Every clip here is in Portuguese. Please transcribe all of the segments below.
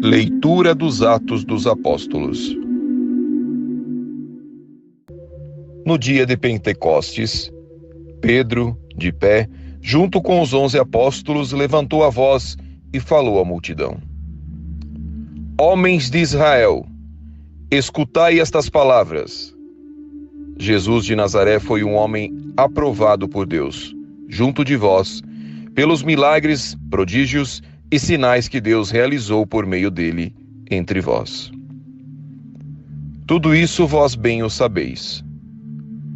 Leitura dos Atos dos Apóstolos. No dia de Pentecostes, Pedro, de pé, junto com os 11 apóstolos, levantou a voz e falou à multidão: Homens de Israel, escutai estas palavras. Jesus de Nazaré foi um homem aprovado por Deus, junto de vós, pelos milagres, prodígios e sinais que Deus realizou por meio dele entre vós. Tudo isso vós bem o sabeis.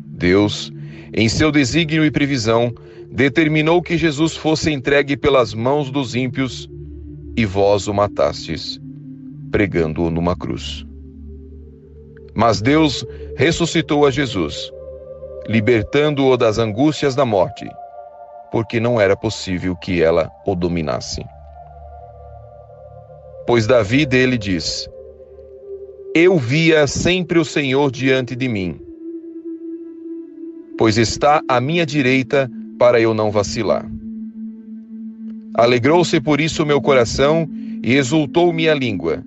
Deus, em seu desígnio e previsão, determinou que Jesus fosse entregue pelas mãos dos ímpios e vós o matastes, pregando-o numa cruz. Mas Deus ressuscitou a Jesus, libertando-o das angústias da morte, porque não era possível que ela o dominasse. Pois Davi dele diz: Eu via sempre o Senhor diante de mim, pois está à minha direita para eu não vacilar. Alegrou-se por isso o meu coração e exultou minha língua,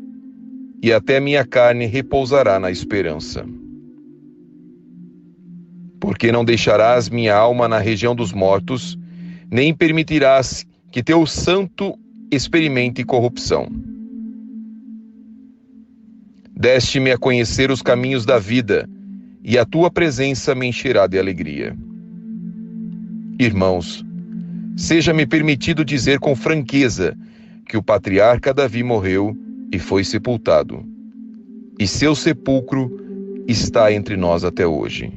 e até minha carne repousará na esperança. Porque não deixarás minha alma na região dos mortos, nem permitirás que teu santo experimente corrupção. Deste-me a conhecer os caminhos da vida, e a tua presença me encherá de alegria. Irmãos, seja-me permitido dizer com franqueza que o patriarca Davi morreu e foi sepultado, e seu sepulcro está entre nós até hoje.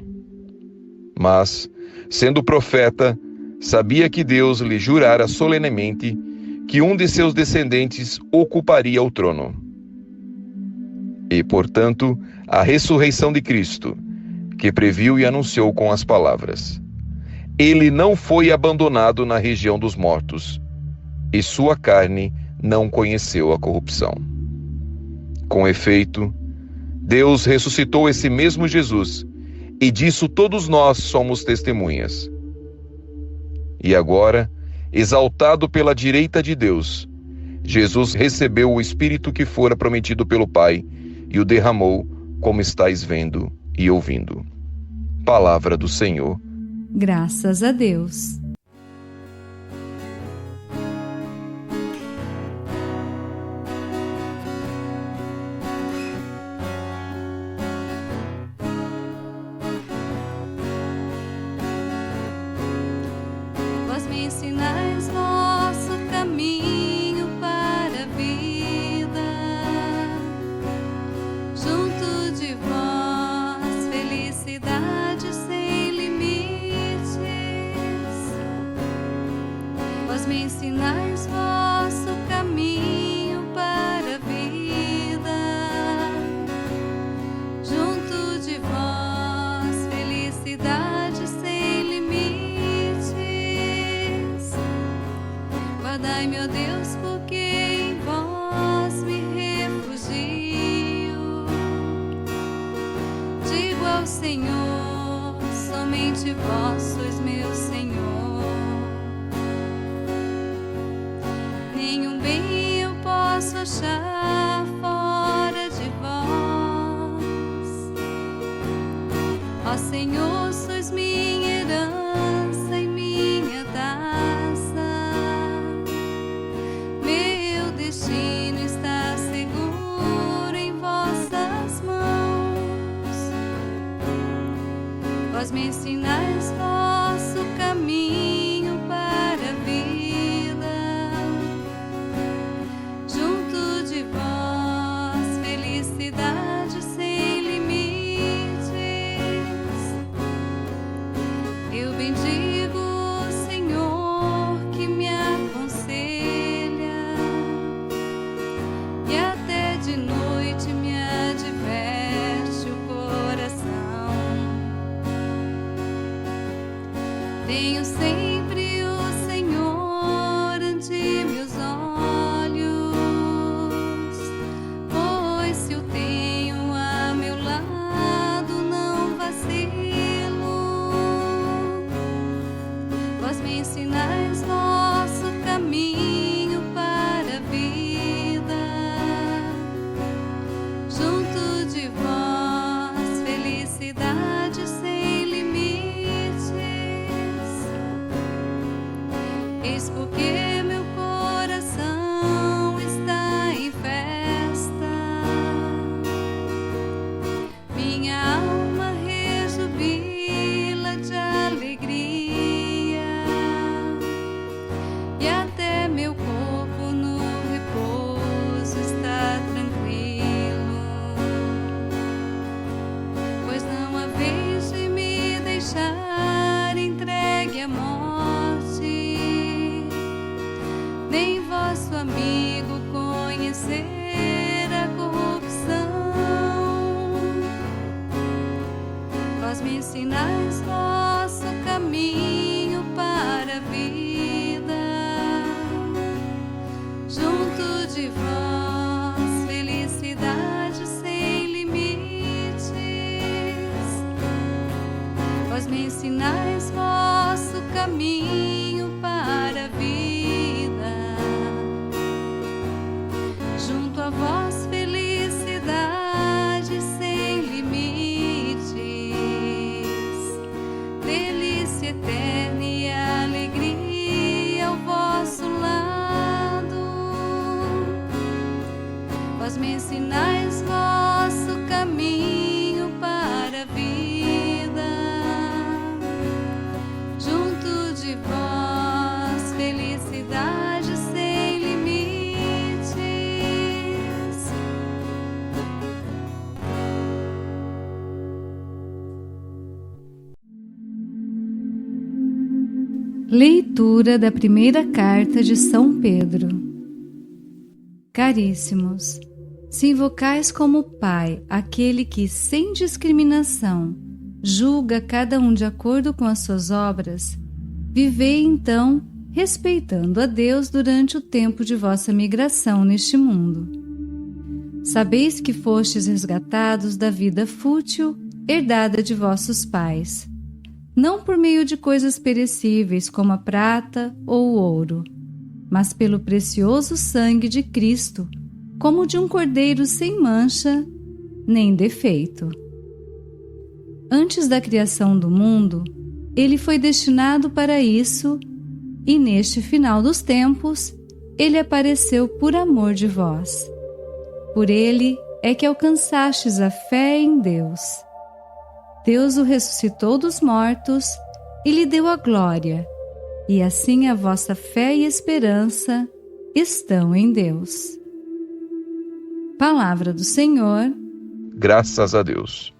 Mas, sendo profeta, sabia que Deus lhe jurara solenemente que um de seus descendentes ocuparia o trono. E, portanto, a ressurreição de Cristo, que previu e anunciou com as palavras: Ele não foi abandonado na região dos mortos, e sua carne não conheceu a corrupção. Com efeito, Deus ressuscitou esse mesmo Jesus, e disso todos nós somos testemunhas. E agora, exaltado pela direita de Deus, Jesus recebeu o Espírito que fora prometido pelo Pai, e o derramou, como estáis vendo e ouvindo. Palavra do Senhor. Graças a Deus. Vós me ensinais vosso caminho para a vida. Junto de vós, felicidade sem limites. Vós me ensinais vosso caminho para a vida. Junto de vós, felicidade sem limites. Guardai-me, ó Deus, porque em vós me refugio. Digo ao Senhor, somente vós sois meu Senhor. Nenhum bem eu posso achar fora de vós. Ó Senhor, sois minha herança e minha taça. Meu destino está seguro em vossas mãos. Vós me ensinais vosso caminho para a vida. Junto de vós, felicidade sem limites. Eu bendigo o Senhor que me aconselha, e até de noite me adverte o coração. Tenho sempre o Senhor ante meus olhos, pois se o tenho a meu lado não vacilo. Vós me ensinais vosso caminho para a vida. a corrupção. Vós me ensinais vosso caminho para a vida. Junto de vós, felicidade sem limites. Vós me ensinais vosso caminho para a vida. Junto a vós, felicidade sem limites. Delícia eterna e alegria ao vosso lado. Vós me ensinais vosso caminho para a vida. Junto de vós, felicidade sem limites. Leitura da primeira carta de São Pedro. Caríssimos, se invocais como Pai aquele que, sem discriminação, julga cada um de acordo com as suas obras, vivei então respeitando a Deus durante o tempo de vossa migração neste mundo. Sabeis que fostes resgatados da vida fútil herdada de vossos pais, não por meio de coisas perecíveis como a prata ou o ouro, mas pelo precioso sangue de Cristo, como de um cordeiro sem mancha nem defeito. Antes da criação do mundo, ele foi destinado para isso, e neste final dos tempos, ele apareceu por amor de vós. Por ele é que alcançastes a fé em Deus. Deus o ressuscitou dos mortos e lhe deu a glória, e assim a vossa fé e esperança estão em Deus. Palavra do Senhor. Graças a Deus.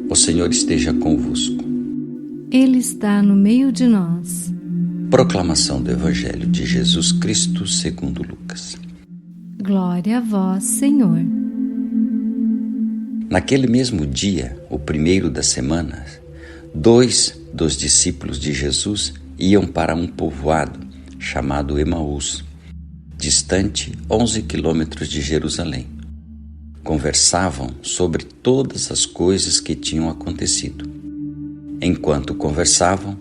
O Senhor esteja convosco. Ele está no meio de nós. Proclamação do Evangelho de Jesus Cristo segundo Lucas. Glória a vós, Senhor. Naquele mesmo dia, o primeiro da semana, 2 dos discípulos de Jesus iam para um povoado chamado Emaús, distante 11 quilômetros de Jerusalém. Conversavam sobre todas as coisas que tinham acontecido. Enquanto conversavam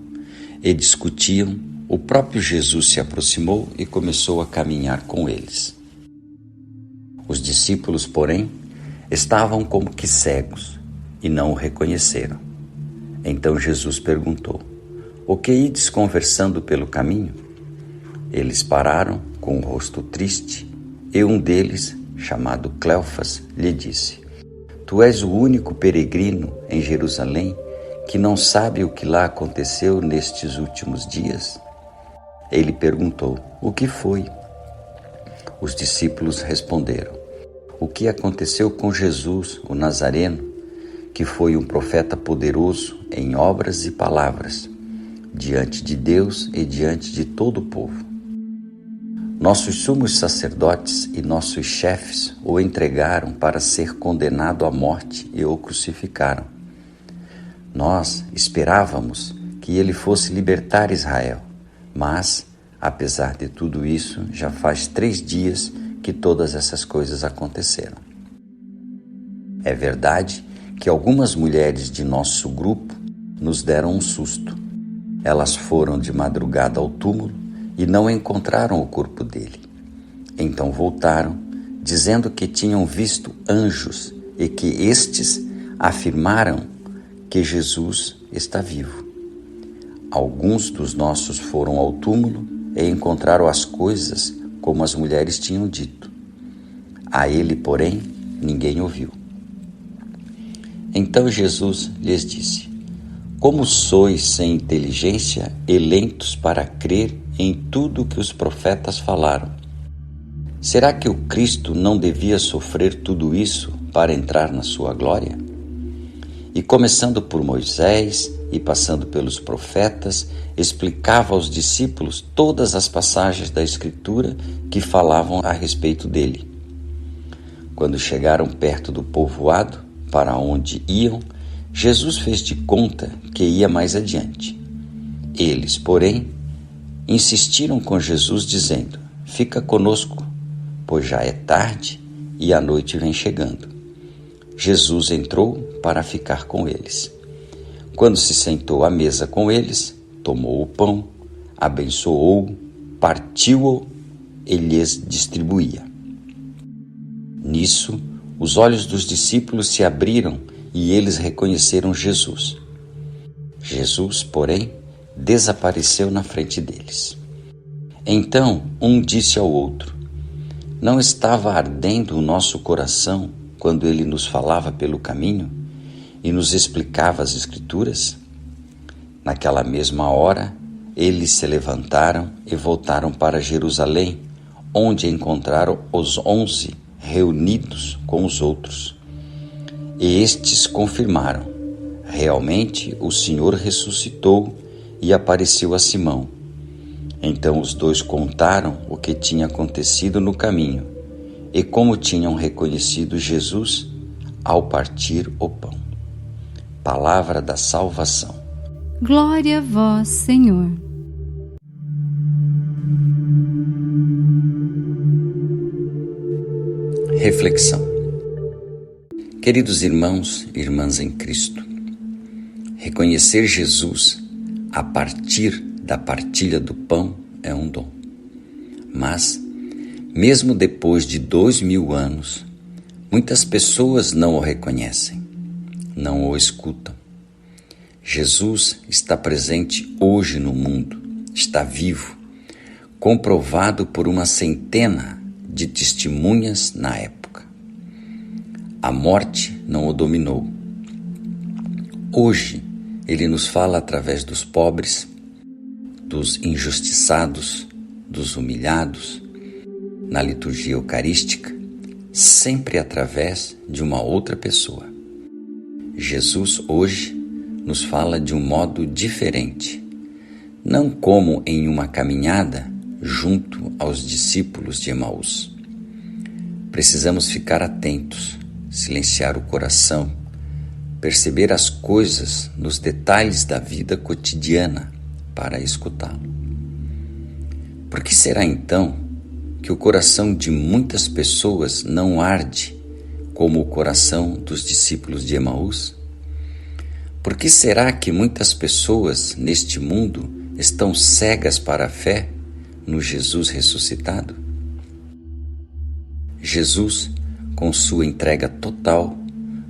e discutiam, o próprio Jesus se aproximou e começou a caminhar com eles. Os discípulos, porém, estavam como que cegos e não o reconheceram. Então Jesus perguntou: O que ides conversando pelo caminho? Eles pararam com o rosto triste, e um deles, chamado Cleofas, lhe disse: Tu és o único peregrino em Jerusalém que não sabe o que lá aconteceu nestes últimos dias? Ele perguntou: O que foi? Os discípulos responderam: O que aconteceu com Jesus, o Nazareno, que foi um profeta poderoso em obras e palavras, diante de Deus e diante de todo o povo. Nossos sumos sacerdotes e nossos chefes o entregaram para ser condenado à morte e o crucificaram. Nós esperávamos que ele fosse libertar Israel, mas, apesar de tudo isso, já faz 3 dias que todas essas coisas aconteceram. É verdade que algumas mulheres de nosso grupo nos deram um susto. Elas foram de madrugada ao túmulo e não encontraram o corpo dele. Então voltaram, dizendo que tinham visto anjos e que estes afirmaram que Jesus está vivo. Alguns dos nossos foram ao túmulo e encontraram as coisas como as mulheres tinham dito. A ele, porém, ninguém ouviu. Então Jesus lhes disse: Como sois sem inteligência e lentos para crer em tudo que os profetas falaram? Será que o Cristo não devia sofrer tudo isso para entrar na sua glória? E começando por Moisés e passando pelos profetas, explicava aos discípulos todas as passagens da Escritura que falavam a respeito dele. Quando chegaram perto do povoado para onde iam, Jesus fez de conta que ia mais adiante. Eles, porém, insistiram com Jesus, dizendo: Fica conosco, pois já é tarde e a noite vem chegando. Jesus entrou para ficar com eles. Quando se sentou à mesa com eles, tomou o pão, abençoou-o, partiu-o e lhes distribuía. Nisso, os olhos dos discípulos se abriram e eles reconheceram Jesus. Jesus, porém, desapareceu na frente deles. Então um disse ao outro: Não estava ardendo o nosso coração quando ele nos falava pelo caminho e nos explicava as Escrituras? Naquela mesma hora, eles se levantaram e voltaram para Jerusalém, onde encontraram os 11 reunidos com os outros. E estes confirmaram: Realmente o Senhor ressuscitou e apareceu a Simão. Então os dois contaram o que tinha acontecido no caminho e como tinham reconhecido Jesus ao partir o pão. Palavra da salvação. Glória a vós, Senhor. Reflexão. Queridos irmãos e irmãs em Cristo, reconhecer Jesus a partir da partilha do pão é um dom. Mas, mesmo depois de 2000 anos, muitas pessoas não o reconhecem, não o escutam. Jesus está presente hoje no mundo, está vivo, comprovado por uma centena de testemunhas na época. A morte não o dominou. Hoje, ele nos fala através dos pobres, dos injustiçados, dos humilhados, na liturgia eucarística, sempre através de uma outra pessoa. Jesus hoje nos fala de um modo diferente, não como em uma caminhada junto aos discípulos de Emaús. Precisamos ficar atentos, silenciar o coração, perceber as coisas nos detalhes da vida cotidiana para escutá-lo. Por que será então que o coração de muitas pessoas não arde como o coração dos discípulos de Emaús? Por que será que muitas pessoas neste mundo estão cegas para a fé no Jesus ressuscitado? Jesus, com sua entrega total,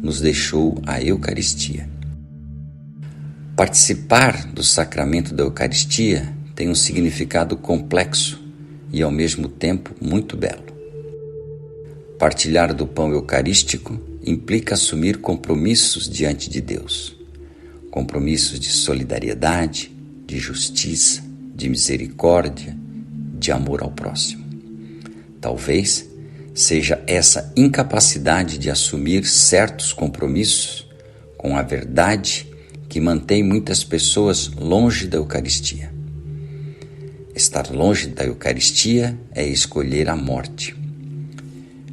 nos deixou a Eucaristia. Participar do sacramento da Eucaristia tem um significado complexo e, ao mesmo tempo, muito belo. Partilhar do pão eucarístico implica assumir compromissos diante de Deus. Compromissos de solidariedade, de justiça, de misericórdia, de amor ao próximo. Talvez seja essa incapacidade de assumir certos compromissos com a verdade que mantém muitas pessoas longe da Eucaristia. Estar longe da Eucaristia é escolher a morte.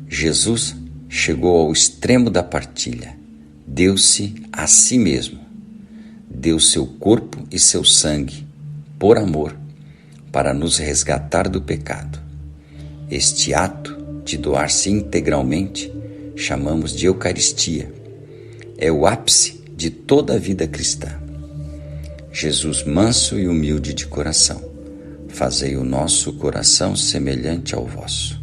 Jesus chegou ao extremo da partilha, deu-se a si mesmo, deu seu corpo e seu sangue, por amor, para nos resgatar do pecado. Este ato de doar-se integralmente chamamos de Eucaristia. É o ápice de toda a vida cristã. Jesus manso e humilde de coração, fazei o nosso coração semelhante ao vosso.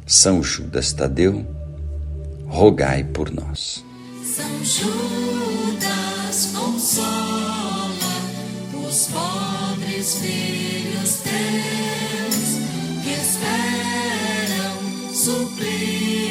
São Judas Tadeu, rogai por nós. São Judas, consola os pobres filhos teus que esperam suprir